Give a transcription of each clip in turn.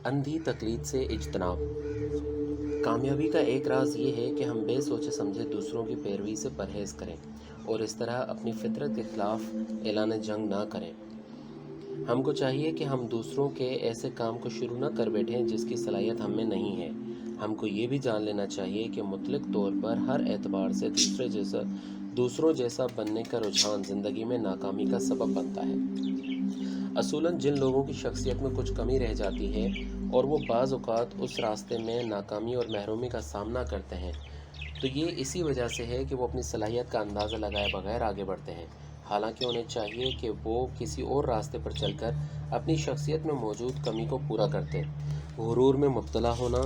اندھی تقلید سے اجتناب۔ کامیابی کا ایک راز یہ ہے کہ ہم بے سوچے سمجھے دوسروں کی پیروی سے پرہیز کریں اور اس طرح اپنی فطرت کے خلاف اعلان جنگ نہ کریں۔ ہم کو چاہیے کہ ہم دوسروں کے ایسے کام کو شروع نہ کر بیٹھیں جس کی صلاحیت ہم میں نہیں ہے۔ ہم کو یہ بھی جان لینا چاہیے کہ مطلق طور پر ہر اعتبار سے دوسروں جیسا بننے کا رجحان زندگی میں ناکامی کا سبب بنتا ہے۔ اصولاً جن لوگوں کی شخصیت میں کچھ کمی رہ جاتی ہے اور وہ بعض اوقات اس راستے میں ناکامی اور محرومی کا سامنا کرتے ہیں، تو یہ اسی وجہ سے ہے کہ وہ اپنی صلاحیت کا اندازہ لگائے بغیر آگے بڑھتے ہیں، حالانکہ انہیں چاہیے کہ وہ کسی اور راستے پر چل کر اپنی شخصیت میں موجود کمی کو پورا کرتے۔ غرور میں مبتلا ہونا،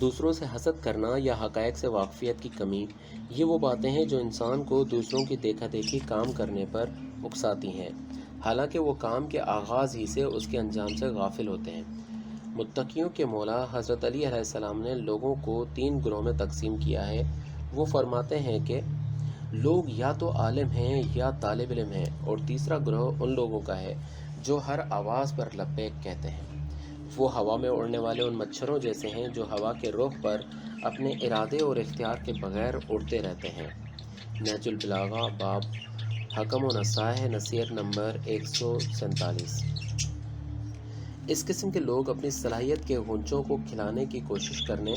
دوسروں سے حسد کرنا یا حقائق سے واقفیت کی کمی، یہ وہ باتیں ہیں جو انسان کو دوسروں کی دیکھا دیکھی کام کرنے پر اکساتی ہیں، حالانکہ وہ کام کے آغاز ہی سے اس کے انجام سے غافل ہوتے ہیں۔ متقیوں کے مولا حضرت علی علیہ السلام نے لوگوں کو 3 گروہ میں تقسیم کیا ہے۔ وہ فرماتے ہیں کہ لوگ یا تو عالم ہیں یا طالب علم ہیں، اور تیسرا گروہ ان لوگوں کا ہے جو ہر آواز پر لبیک کہتے ہیں۔ وہ ہوا میں اڑنے والے ان مچھروں جیسے ہیں جو ہوا کے رخ پر اپنے ارادے اور اختیار کے بغیر اڑتے رہتے ہیں۔ نہج البلاغہ، باب حکم و نصائح، نصیحت نمبر 147۔ اس قسم کے لوگ اپنی صلاحیت کے غنچوں کو کھلانے کی کوشش کرنے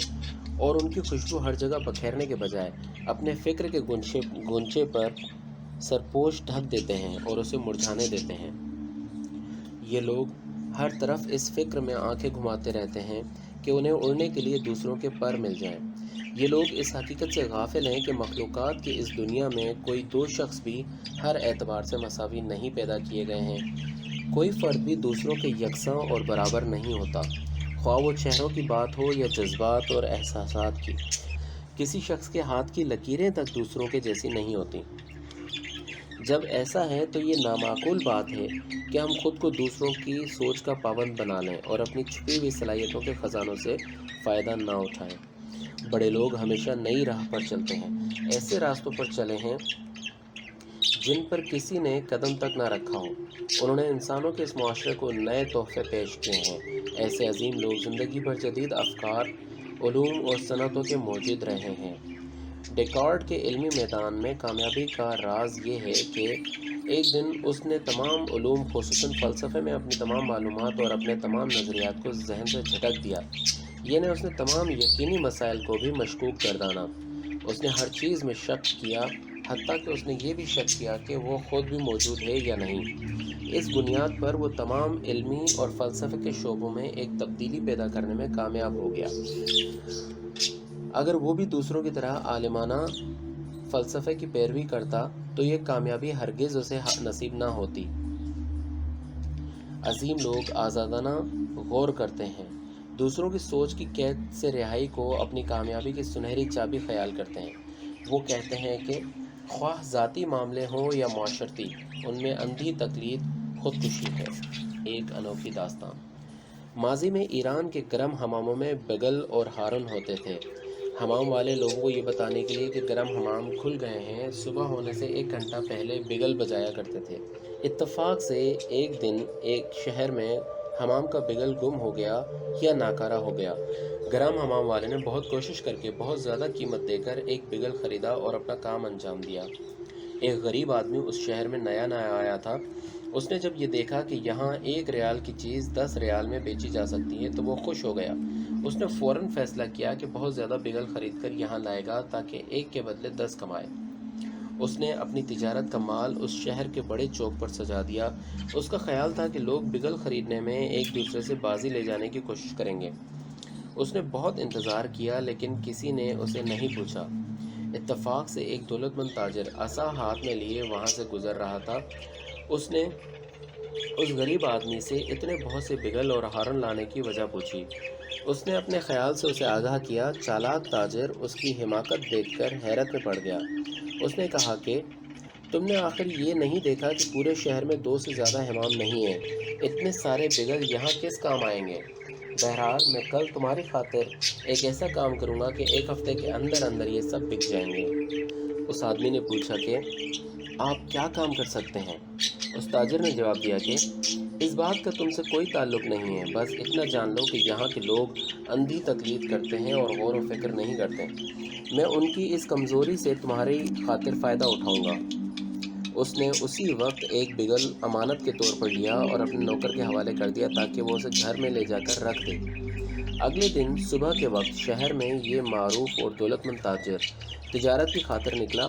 اور ان کی خوشبو ہر جگہ بکھیرنے کے بجائے اپنے فکر کے گونچے پر سرپوش ڈھک دیتے ہیں اور اسے مرجھانے دیتے ہیں۔ یہ لوگ ہر طرف اس فکر میں آنکھیں گھماتے رہتے ہیں کہ انہیں اڑنے کے لیے دوسروں کے پر مل جائیں۔ یہ لوگ اس حقیقت سے غافل ہیں کہ مخلوقات کی اس دنیا میں کوئی 2 شخص بھی ہر اعتبار سے مساوی نہیں پیدا کیے گئے ہیں۔ کوئی فرد بھی دوسروں کے یکساں اور برابر نہیں ہوتا، خواہ وہ چہروں کی بات ہو یا جذبات اور احساسات کی۔ کسی شخص کے ہاتھ کی لکیریں تک دوسروں کے جیسی نہیں ہوتی۔ جب ایسا ہے تو یہ نامعقول بات ہے کہ ہم خود کو دوسروں کی سوچ کا پابند بنا لیں اور اپنی چھپی ہوئی صلاحیتوں کے خزانوں سے فائدہ نہ اٹھائیں۔ بڑے لوگ ہمیشہ نئی راہ پر چلتے ہیں، ایسے راستوں پر چلے ہیں جن پر کسی نے قدم تک نہ رکھا ہو۔ انہوں نے انسانوں کے اس معاشرے کو نئے تحفے پیش کیے ہیں۔ ایسے عظیم لوگ زندگی بھر جدید افکار، علوم اور صنعتوں کے موجد رہے ہیں۔ ڈیکارٹ کے علمی میدان میں کامیابی کا راز یہ ہے کہ ایک دن اس نے تمام علوم خصوصاً فلسفے میں اپنی تمام معلومات اور اپنے تمام نظریات کو ذہن سے جھٹک دیا، یعنی اس نے تمام یقینی مسائل کو بھی مشکوک گردانا۔ اس نے ہر چیز میں شک کیا، حتیٰ کہ اس نے یہ بھی شک کیا کہ وہ خود بھی موجود ہے یا نہیں۔ اس بنیاد پر وہ تمام علمی اور فلسفے کے شعبوں میں ایک تبدیلی پیدا کرنے میں کامیاب ہو گیا۔ اگر وہ بھی دوسروں کی طرح عالمانہ فلسفے کی پیروی کرتا تو یہ کامیابی ہرگز اسے نصیب نہ ہوتی۔ عظیم لوگ آزادانہ غور کرتے ہیں، دوسروں کی سوچ کی قید سے رہائی کو اپنی کامیابی کی سنہری چابی خیال کرتے ہیں۔ وہ کہتے ہیں کہ خواہ ذاتی معاملے ہوں یا معاشرتی، ان میں اندھی تقلید خودکشی ہے۔ ایک انوکھی داستان۔ ماضی میں ایران کے گرم حماموں میں بگل اور ہارن ہوتے تھے۔ حمام والے لوگوں کو یہ بتانے کے لیے کہ گرم حمام کھل گئے ہیں، صبح ہونے سے 1 گھنٹہ پہلے بگل بجایا کرتے تھے۔ اتفاق سے ایک دن ایک شہر میں حمام کا بگل گم ہو گیا یا ناکارہ ہو گیا۔ گرم حمام والے نے بہت کوشش کر کے بہت زیادہ قیمت دے کر ایک بگل خریدا اور اپنا کام انجام دیا۔ ایک غریب آدمی اس شہر میں نیا آیا تھا۔ اس نے جب یہ دیکھا کہ یہاں 1 ریال کی چیز 10 ریال میں بیچی جا سکتی ہے تو وہ خوش ہو گیا۔ اس نے فوراً فیصلہ کیا کہ بہت زیادہ بگل خرید کر یہاں لائے گا تاکہ 1 کے بدلے 10 کمائے۔ اس نے اپنی تجارت کا مال اس شہر کے بڑے چوک پر سجا دیا۔ اس کا خیال تھا کہ لوگ بگل خریدنے میں ایک دوسرے سے بازی لے جانے کی کوشش کریں گے۔ اس نے بہت انتظار کیا لیکن کسی نے اسے نہیں پوچھا۔ اتفاق سے ایک دولت مند تاجر عصا ہاتھ میں لیے وہاں سے گزر رہا تھا۔ اس نے اس غریب آدمی سے اتنے بہت سے بگل اور ہارن لانے کی وجہ پوچھی۔ اس نے اپنے خیال سے اسے آگاہ کیا۔ چالاک تاجر اس کی حماقت دیکھ کر حیرت میں پڑ گیا۔ اس نے کہا کہ تم نے آخر یہ نہیں دیکھا کہ پورے شہر میں 2 سے زیادہ حمام نہیں ہیں، اتنے سارے بگل یہاں کس کام آئیں گے؟ بہرحال میں کل تمہاری خاطر ایک ایسا کام کروں گا کہ 1 ہفتے کے اندر اندر یہ سب بک جائیں گے۔ اس آدمی نے پوچھا کہ آپ کیا کام کر سکتے ہیں؟ اس تاجر نے جواب دیا کہ اس بات کا تم سے کوئی تعلق نہیں ہے، بس اتنا جان لو کہ یہاں کے لوگ اندھی تقلید کرتے ہیں اور غور و فکر نہیں کرتے۔ میں ان کی اس کمزوری سے تمہاری خاطر فائدہ اٹھاؤں گا۔ اس نے اسی وقت ایک بگل امانت کے طور پر لیا اور اپنے نوکر کے حوالے کر دیا تاکہ وہ اسے گھر میں لے جا کر رکھ دے۔ اگلے دن صبح کے وقت شہر میں یہ معروف اور دولت مند تاجر تجارت کی خاطر نکلا۔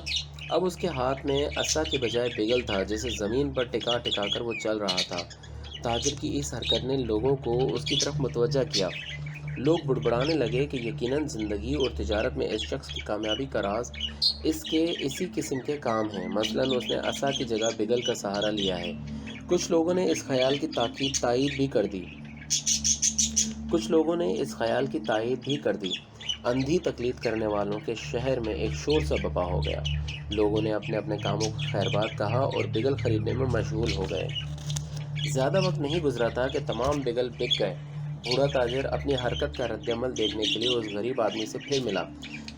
اب اس کے ہاتھ میں عصا کے بجائے بگل تھا جسے زمین پر ٹکا ٹکا کر وہ چل رہا تھا۔ تاجر کی اس حرکت نے لوگوں کو اس کی طرف متوجہ کیا۔ لوگ بڑبڑانے لگے کہ یقیناً زندگی اور تجارت میں اس شخص کی کامیابی کا راز اس کے اسی قسم کے کام ہیں، مثلاً اس نے عصا کی جگہ بگل کا سہارا لیا ہے۔ کچھ لوگوں نے اس خیال کی تائید بھی کر دی۔ اندھی تقلید کرنے والوں کے شہر میں ایک شور سا بپا ہو گیا۔ لوگوں نے اپنے اپنے کاموں کو خیرباد کہا اور بگل خریدنے میں مشغول ہو گئے۔ زیادہ وقت نہیں گزرا تھا کہ تمام بگل بک گئے۔ بوڑھا تاجر اپنی حرکت کا رد عمل دیکھنے کے لیے اس غریب آدمی سے پھر ملا۔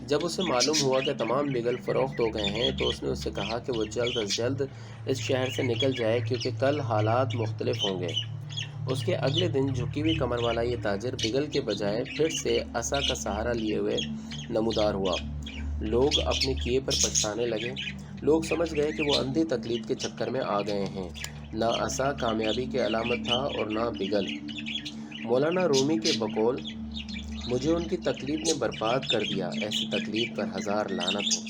جب اسے معلوم ہوا کہ تمام بگل فروخت ہو گئے ہیں تو اس نے اس سے کہا کہ وہ جلد از جلد اس شہر سے نکل جائے کیونکہ کل حالات مختلف ہوں گے۔ اس کے اگلے دن جھکی ہوئی کمر والا یہ تاجر بگل کے بجائے پھر سے عصا کا سہارا لیے ہوئے نمودار ہوا۔ لوگ اپنے کیے پر پچھتانے لگے۔ لوگ سمجھ گئے کہ وہ اندھی تقلید کے چکر میں آ گئے ہیں۔ نہ عصا کامیابی کی علامت تھا اور نہ بگل۔ مولانا رومی کے بقول مجھے ان کی تقلید نے برباد کر دیا، ایسی تقلید پر ہزار لعنت ہو۔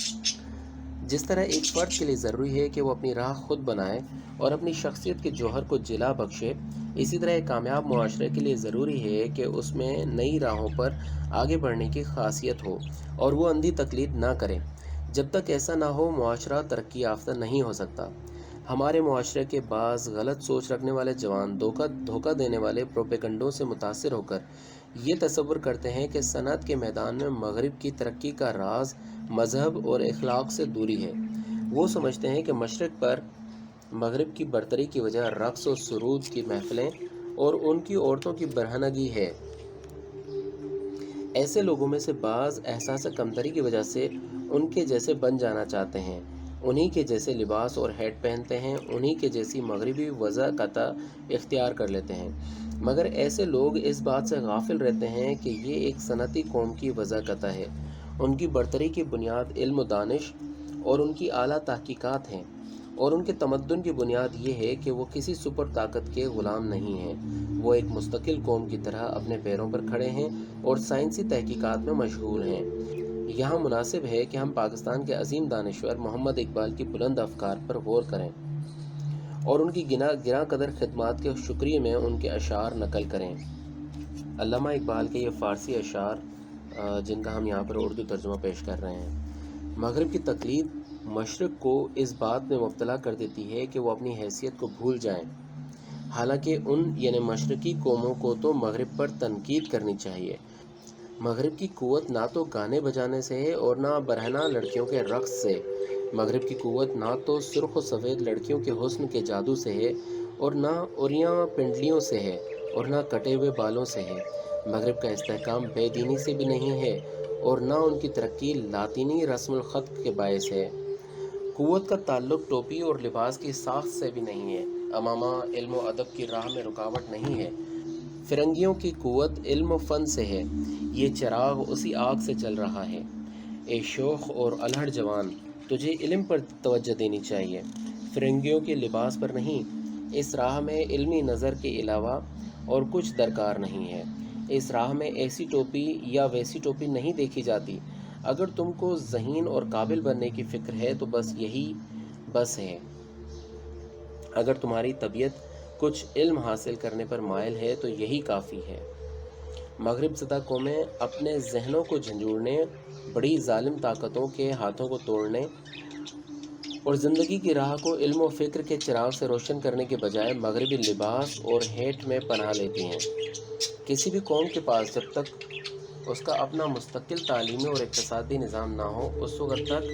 جس طرح ایک فرد کے لیے ضروری ہے کہ وہ اپنی راہ خود بنائے اور اپنی شخصیت کے جوہر کو جلا بخشے، اسی طرح ایک کامیاب معاشرے کے لیے ضروری ہے کہ اس میں نئی راہوں پر آگے بڑھنے کی خاصیت ہو اور وہ اندھی تقلید نہ کرے۔ جب تک ایسا نہ ہو معاشرہ ترقی یافتہ نہیں ہو سکتا۔ ہمارے معاشرے کے بعض غلط سوچ رکھنے والے جوان دھوکہ دینے والے پروپیگنڈوں سے متاثر ہو کر یہ تصور کرتے ہیں کہ صنعت کے میدان میں مغرب کی ترقی کا راز مذہب اور اخلاق سے دوری ہے۔ وہ سمجھتے ہیں کہ مشرق پر مغرب کی برتری کی وجہ رقص و سرود کی محفلیں اور ان کی عورتوں کی برہنگی ہے۔ ایسے لوگوں میں سے بعض احساس کمتری کی وجہ سے ان کے جیسے بن جانا چاہتے ہیں، انہی کے جیسے لباس اور ہیٹ پہنتے ہیں، انہی کے جیسی مغربی وضاحت اختیار کر لیتے ہیں، مگر ایسے لوگ اس بات سے غافل رہتے ہیں کہ یہ ایک صنعتی قوم کی وضاحت ہے۔ ان کی برتری کی بنیاد علم و دانش اور ان کی اعلیٰ تحقیقات ہیں، اور ان کے تمدن کی بنیاد یہ ہے کہ وہ کسی سپر طاقت کے غلام نہیں ہیں۔ وہ ایک مستقل قوم کی طرح اپنے پیروں پر کھڑے ہیں اور سائنسی تحقیقات میں مشغول ہیں۔ یہاں مناسب ہے کہ ہم پاکستان کے عظیم دانشور محمد اقبال کی بلند افکار پر غور کریں اور ان کی گراں قدر خدمات کے شکریہ میں ان کے اشعار نقل کریں۔ علامہ اقبال کے یہ فارسی اشعار جن کا ہم یہاں پر اردو ترجمہ پیش کر رہے ہیں۔ مغرب کی تقلید مشرق کو اس بات میں مبتلا کر دیتی ہے کہ وہ اپنی حیثیت کو بھول جائیں، حالانکہ یعنی مشرقی قوموں کو تو مغرب پر تنقید کرنی چاہیے۔ مغرب کی قوت نہ تو گانے بجانے سے ہے اور نہ برہنہ لڑکیوں کے رقص سے۔ مغرب کی قوت نہ تو سرخ و سفید لڑکیوں کے حسن کے جادو سے ہے اور نہ اوریاں پنڈلیوں سے ہے اور نہ کٹے ہوئے بالوں سے ہے۔ مغرب کا استحکام بے دینی سے بھی نہیں ہے اور نہ ان کی ترقی لاطینی رسم الخط کے باعث ہے۔ قوت کا تعلق ٹوپی اور لباس کی ساخت سے بھی نہیں ہے۔ امامہ علم و ادب کی راہ میں رکاوٹ نہیں ہے۔ فرنگیوں کی قوت علم و فن سے ہے۔ یہ چراغ اسی آگ سے چل رہا ہے۔ اے شوخ اور الہڑ جوان، تجھے علم پر توجہ دینی چاہیے، فرنگیوں کے لباس پر نہیں۔ اس راہ میں علمی نظر کے علاوہ اور کچھ درکار نہیں ہے۔ اس راہ میں ایسی ٹوپی یا ویسی ٹوپی نہیں دیکھی جاتی۔ اگر تم کو ذہین اور قابل بننے کی فکر ہے تو بس یہی بس ہے۔ اگر تمہاری طبیعت کچھ علم حاصل کرنے پر مائل ہے تو یہی کافی ہے۔ مغرب زدہ قومیں اپنے ذہنوں کو جھنجھوڑنے، بڑی ظالم طاقتوں کے ہاتھوں کو توڑنے اور زندگی کی راہ کو علم و فکر کے چراغ سے روشن کرنے کے بجائے مغربی لباس اور ہیٹ میں پناہ لیتی ہیں۔ کسی بھی قوم کے پاس جب تک اس کا اپنا مستقل تعلیمی اور اقتصادی نظام نہ ہو اس وقت تک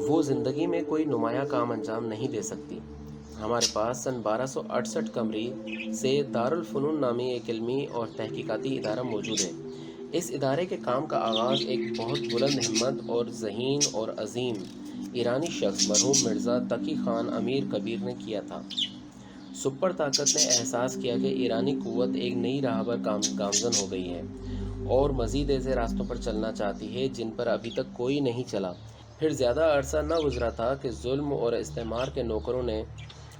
وہ زندگی میں کوئی نمایاں کام انجام نہیں دے سکتی۔ ہمارے پاس سن 1268 قمری سے دارالفنون نامی ایک علمی اور تحقیقاتی ادارہ موجود ہے۔ اس ادارے کے کام کا آغاز ایک بہت بلند ہمت اور ذہین اور عظیم ایرانی شخص مرحوم مرزا تقی خان امیر کبیر نے کیا تھا۔ سپر طاقت نے احساس کیا کہ ایرانی قوت ایک نئی راہ پر گامزن ہو گئی ہے اور مزید ایسے راستوں پر چلنا چاہتی ہے جن پر ابھی تک کوئی نہیں چلا۔ پھر زیادہ عرصہ نہ گزرا تھا کہ ظلم اور استعمار کے نوکروں نے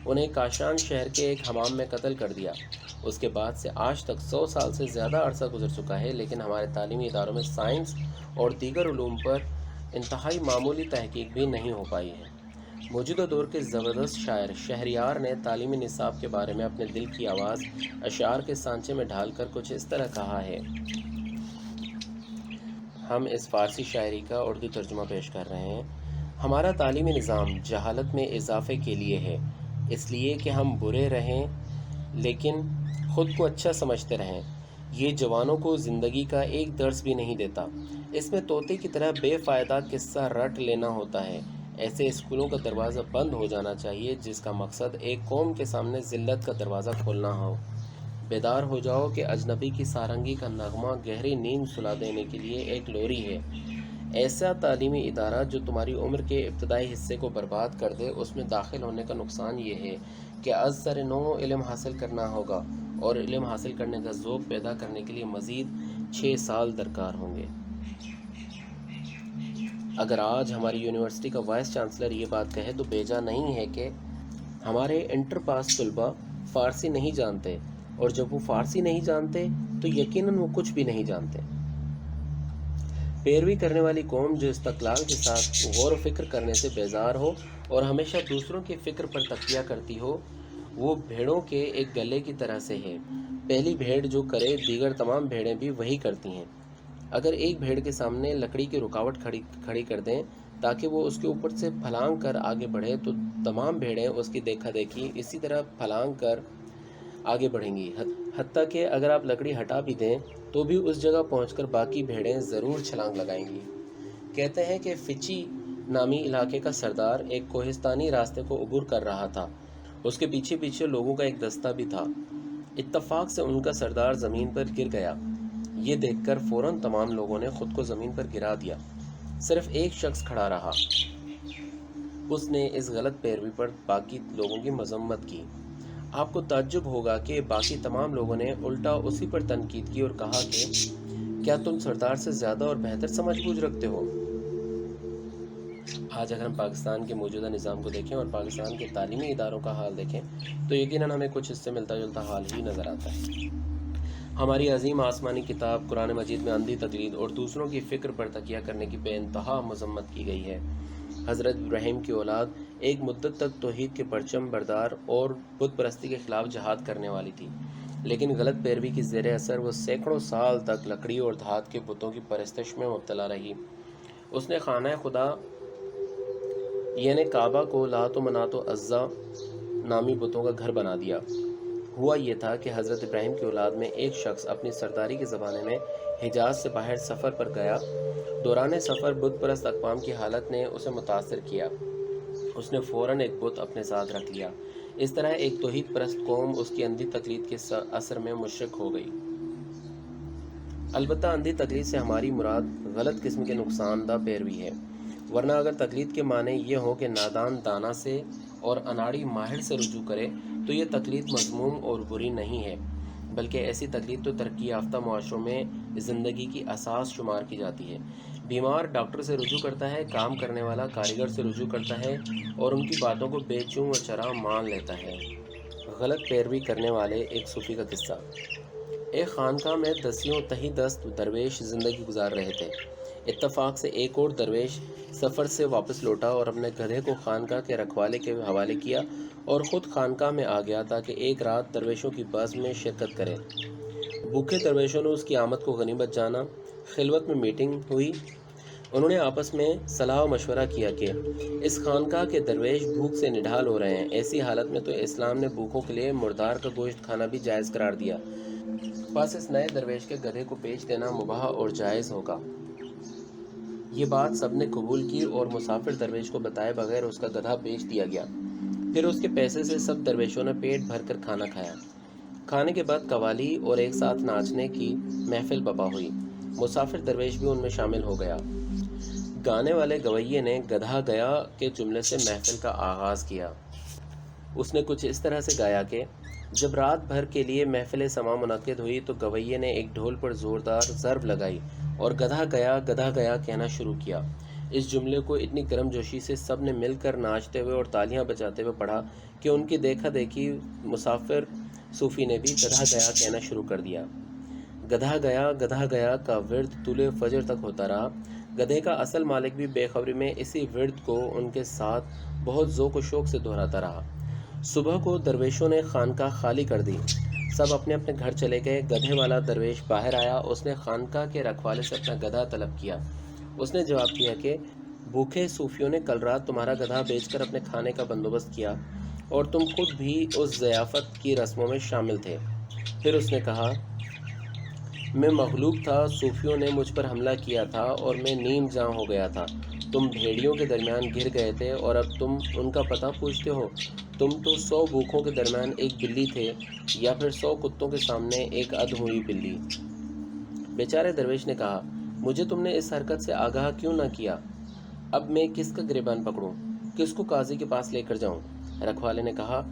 انہیں کاشان شہر کے ایک حمام میں قتل کر دیا۔ اس کے بعد سے آج تک 100 سال سے زیادہ عرصہ گزر چکا ہے، لیکن ہمارے تعلیمی اداروں میں سائنس اور دیگر علوم پر انتہائی معمولی تحقیق بھی نہیں ہو پائی ہے۔ موجودہ دور کے زبردست شاعر شہریار نے تعلیمی نصاب کے بارے میں اپنے دل کی آواز اشعار کے سانچے میں ڈھال کر کچھ اس طرح کہا ہے۔ ہم اس فارسی شاعری کا اردو ترجمہ پیش کر رہے ہیں۔ ہمارا تعلیمی نظام جہالت میں اضافے کے لیے ہے، اس لیے کہ ہم برے رہیں لیکن خود کو اچھا سمجھتے رہیں۔ یہ جوانوں کو زندگی کا ایک درس بھی نہیں دیتا۔ اس میں طوطے کی طرح بے فائدہ قصہ رٹ لینا ہوتا ہے۔ ایسے اسکولوں کا دروازہ بند ہو جانا چاہیے جس کا مقصد ایک قوم کے سامنے ذلت کا دروازہ کھولنا ہو۔ بیدار ہو جاؤ کہ اجنبی کی سارنگی کا نغمہ گہری نیند سلا دینے کے لیے ایک لوری ہے۔ ایسا تعلیمی ادارہ جو تمہاری عمر کے ابتدائی حصے کو برباد کر دے، اس میں داخل ہونے کا نقصان یہ ہے کہ از سر نو علم حاصل کرنا ہوگا اور علم حاصل کرنے کا ذوق پیدا کرنے کے لیے مزید 6 سال درکار ہوں گے۔ اگر آج ہماری یونیورسٹی کا وائس چانسلر یہ بات کہے تو بیجا نہیں ہے کہ ہمارے انٹر پاس طلباء فارسی نہیں جانتے، اور جب وہ فارسی نہیں جانتے تو یقیناً وہ کچھ بھی نہیں جانتے۔ پیروی کرنے والی قوم جو استقلال کے ساتھ غور و فکر کرنے سے بیزار ہو اور ہمیشہ دوسروں کی فکر پر تکیہ کرتی ہو، وہ بھیڑوں کے ایک گلے کی طرح سے ہے۔ پہلی بھیڑ جو کرے دیگر تمام بھیڑیں بھی وہی کرتی ہیں۔ اگر ایک بھیڑ کے سامنے لکڑی کی رکاوٹ کھڑی کر دیں تاکہ وہ اس کے اوپر سے پھلانگ کر آگے بڑھے تو تمام بھیڑیں اس کی دیکھا دیکھی اسی طرح پھلانگ کر آگے بڑھیں گی، حتیٰ کہ اگر آپ لکڑی ہٹا بھی دیں تو بھی اس جگہ پہنچ کر باقی بھیڑیں ضرور چھلانگ لگائیں گی۔ کہتے ہیں کہ فچی نامی علاقے کا سردار ایک کوہستانی راستے کو عبور کر رہا تھا۔ اس کے پیچھے پیچھے لوگوں کا ایک دستہ بھی تھا۔ اتفاق سے ان کا سردار زمین پر گر گیا۔ یہ دیکھ کر فوراً تمام لوگوں نے خود کو زمین پر گرا دیا۔ صرف ایک شخص کھڑا رہا۔ اس نے اس غلط پیروی پر باقی لوگوں کی مذمت کی۔ آپ کو تعجب ہوگا کہ باقی تمام لوگوں نے الٹا اسی پر تنقید کی اور کہا کہ کیا تم سردار سے زیادہ اور بہتر سمجھ بوجھ رکھتے ہو؟ آج اگر ہم پاکستان کے موجودہ نظام کو دیکھیں اور پاکستان کے تعلیمی اداروں کا حال دیکھیں تو یقیناً ہمیں کچھ اس سے ملتا جلتا حال ہی نظر آتا ہے۔ ہماری عظیم آسمانی کتاب قرآن مجید میں اندھی تقلید اور دوسروں کی فکر پر تکیہ کرنے کی بے انتہا مذمت کی گئی ہے۔ حضرت ابراہیم کی اولاد ایک مدت تک توحید کے پرچم بردار اور بت پرستی کے خلاف جہاد کرنے والی تھی، لیکن غلط پیروی کی زیر اثر وہ سینکڑوں سال تک لکڑی اور دھات کے بتوں کی پرستش میں مبتلا رہی۔ اس نے خانہ خدا یعنی کعبہ کو لات و منات و عزا نامی بتوں کا گھر بنا دیا۔ ہوا یہ تھا کہ حضرت ابراہیم کی اولاد میں ایک شخص اپنی سرداری کے زمانے میں حجاز سے باہر سفر پر گیا۔ دوران سفر بت پرست اقوام کی حالت نے اسے متاثر کیا۔ اس نے فوراً ایک بت اپنے ساتھ رکھ لیا۔ اس طرح ایک توحید پرست قوم اس کی اندھی تقلید کے اثر میں مشرک ہو گئی۔ البتہ اندھی تقلید سے ہماری مراد غلط قسم کے نقصان دہ پیروی ہے، ورنہ اگر تقلید کے معنی یہ ہو کہ نادان دانا سے اور اناڑی ماہر سے رجوع کرے تو یہ تقلید مذموم اور بری نہیں ہے، بلکہ ایسی تقلید تو ترقی یافتہ معاشروں میں زندگی کی اساس شمار کی جاتی ہے۔ بیمار ڈاکٹر سے رجوع کرتا ہے، کام کرنے والا کاریگر سے رجوع کرتا ہے اور ان کی باتوں کو بے چوں و چرا مان لیتا ہے۔ غلط پیروی کرنے والے ایک صوفی کا قصہ۔ ایک خانقاہ میں دسیوں تہی دست درویش زندگی گزار رہے تھے۔ اتفاق سے ایک اور درویش سفر سے واپس لوٹا اور اپنے گدھے کو خانقاہ کے رکھوالے کے حوالے کیا اور خود خانقاہ میں آ گیا تاکہ ایک رات درویشوں کی بزم میں شرکت کرے۔ بھوکے درویشوں نے اس کی آمد کو غنیمت جانا۔ خلوت میں میٹنگ ہوئی۔ انہوں نے آپس میں صلاح و مشورہ کیا کہ اس خانقاہ کے درویش بھوک سے نڈھال ہو رہے ہیں، ایسی حالت میں تو اسلام نے بھوکوں کے لیے مردار کا گوشت کھانا بھی جائز قرار دیا، بس اس نئے درویش کے گدھے کو بیچ دینا مباح اور جائز ہوگا۔ یہ بات سب نے قبول کی اور مسافر درویش کو بتائے بغیر اس کا گدھا بیچ دیا گیا۔ پھر اس کے پیسے سے سب درویشوں نے پیٹ بھر کر کھانا کھایا۔ کھانے کے بعد قوالی اور ایک ساتھ ناچنے کی محفل برپا ہوئی۔ مسافر درویش بھی ان میں شامل ہو گیا۔ گانے والے گویے نے گدھا گیا کے جملے سے محفل کا آغاز کیا۔ اس نے کچھ اس طرح سے گایا کہ جب رات بھر کے لیے محفل سما منعقد ہوئی تو گویے نے ایک ڈھول پر زوردار ضرب لگائی اور گدھا گیا کہنا شروع کیا۔ اس جملے کو اتنی گرم جوشی سے سب نے مل کر ناچتے ہوئے اور تالیاں بجاتے ہوئے پڑھا کہ ان کی دیکھا دیکھی مسافر صوفی نے بھی گدھا گیا کہنا شروع کر دیا۔ گدھا گیا کا ورد طول فجر تک ہوتا رہا۔ گدھے کا اصل مالک بھی بے خبری میں اسی ورد کو ان کے ساتھ بہت ذوق و شوق سے دہراتا رہا۔ صبح کو درویشوں نے خانقاہ خالی کر دی، سب اپنے اپنے گھر چلے گئے۔ گدھے والا درویش باہر آیا، اس نے خانقاہ کے رکھوالے سے اپنا گدھا طلب کیا۔ اس نے جواب دیا کہ بھوکے صوفیوں نے کل رات تمہارا گدھا بیچ کر اپنے کھانے کا بندوبست کیا اور تم خود بھی اس ضیافت کی رسموں میں شامل تھے۔ پھر اس نے کہا، میں مغلوب تھا، صوفیوں نے مجھ پر حملہ کیا تھا اور میں نیم جاں ہو گیا تھا۔ تم بھیڑیوں کے درمیان گر گئے تھے اور اب تم ان کا پتہ پوچھتے ہو۔ تم تو 100 بھوکوں کے درمیان ایک بلی تھے، یا پھر 100 کتوں کے سامنے ایک ادھ ہوئی بلی۔ بیچارے درویش نے کہا، مجھے تم نے اس حرکت سے آگاہ کیوں نہ کیا؟ اب میں کس کا گریبان پکڑوں، کس کو قاضی کے پاس لے کر جاؤں؟ رکھوالے نے کہا،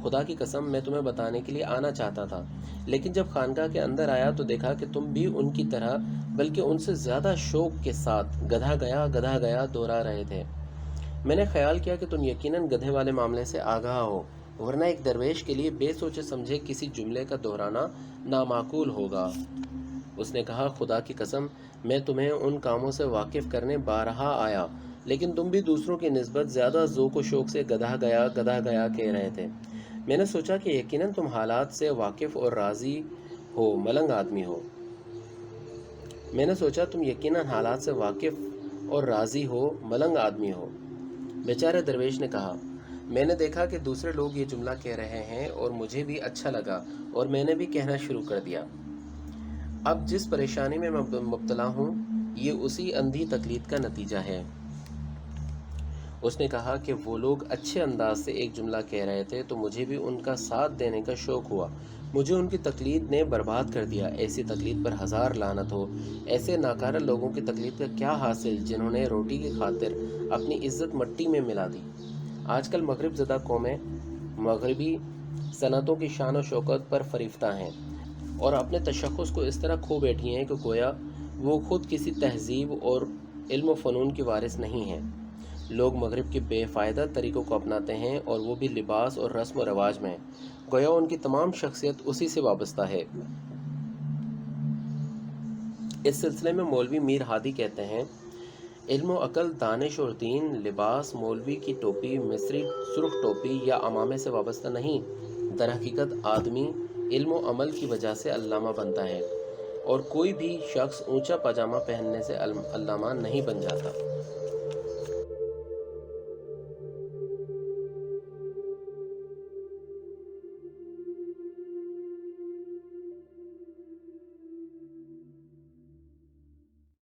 خدا کی قسم میں تمہیں بتانے کے لیے آنا چاہتا تھا، لیکن جب خانقاہ کے اندر آیا تو دیکھا کہ تم بھی ان کی طرح بلکہ ان سے زیادہ شوق کے ساتھ گدھا گیا دہرا رہے تھے۔ میں نے خیال کیا کہ تم یقیناً گدھے والے معاملے سے آگاہ ہو، ورنہ ایک درویش کے لیے بے سوچے سمجھے کسی جملے کا دہرانا نامعقول ہوگا۔ اس نے کہا، خدا کی قسم میں تمہیں ان کاموں سے واقف کرنے بارہا آیا، لیکن تم بھی دوسروں کی نسبت زیادہ ذوق و شوق سے گدھا گیا کہہ رہے تھے۔ میں نے سوچا کہ یقیناً تم حالات سے واقف اور راضی ہو، ملنگ آدمی ہو۔ بیچارے درویش نے کہا، میں نے دیکھا کہ دوسرے لوگ یہ جملہ کہہ رہے ہیں اور مجھے بھی اچھا لگا اور میں نے بھی کہنا شروع کر دیا۔ اب جس پریشانی میں مبتلا ہوں یہ اسی اندھی تقلید کا نتیجہ ہے۔ اس نے کہا کہ وہ لوگ اچھے انداز سے ایک جملہ کہہ رہے تھے تو مجھے بھی ان کا ساتھ دینے کا شوق ہوا۔ مجھے ان کی تقلید نے برباد کر دیا۔ ایسی تقلید پر ہزار لعنت ہو۔ ایسے ناکارہ لوگوں کی تقلید کا کیا حاصل جنہوں نے روٹی کی خاطر اپنی عزت مٹی میں ملا دی۔ آج کل مغرب زدہ قومیں مغربی صنعتوں کی شان و شوکت پر فریفتہ ہیں اور اپنے تشخص کو اس طرح کھو بیٹھی ہیں کہ گویا وہ خود کسی تہذیب اور علم و فنون کی وارث نہیں ہیں۔ لوگ مغرب کے بے فائدہ طریقوں کو اپناتے ہیں اور وہ بھی لباس اور رسم و رواج میں، گویا ان کی تمام شخصیت اسی سے وابستہ ہے۔ اس سلسلے میں مولوی میر ہادی کہتے ہیں، علم و عقل، دانش اور دین، لباس مولوی کی ٹوپی، مصری سرخ ٹوپی یا عمامے سے وابستہ نہیں۔ در حقیقت آدمی علم و عمل کی وجہ سے علامہ بنتا ہے اور کوئی بھی شخص اونچا پاجامہ پہننے سے علامہ نہیں بن جاتا۔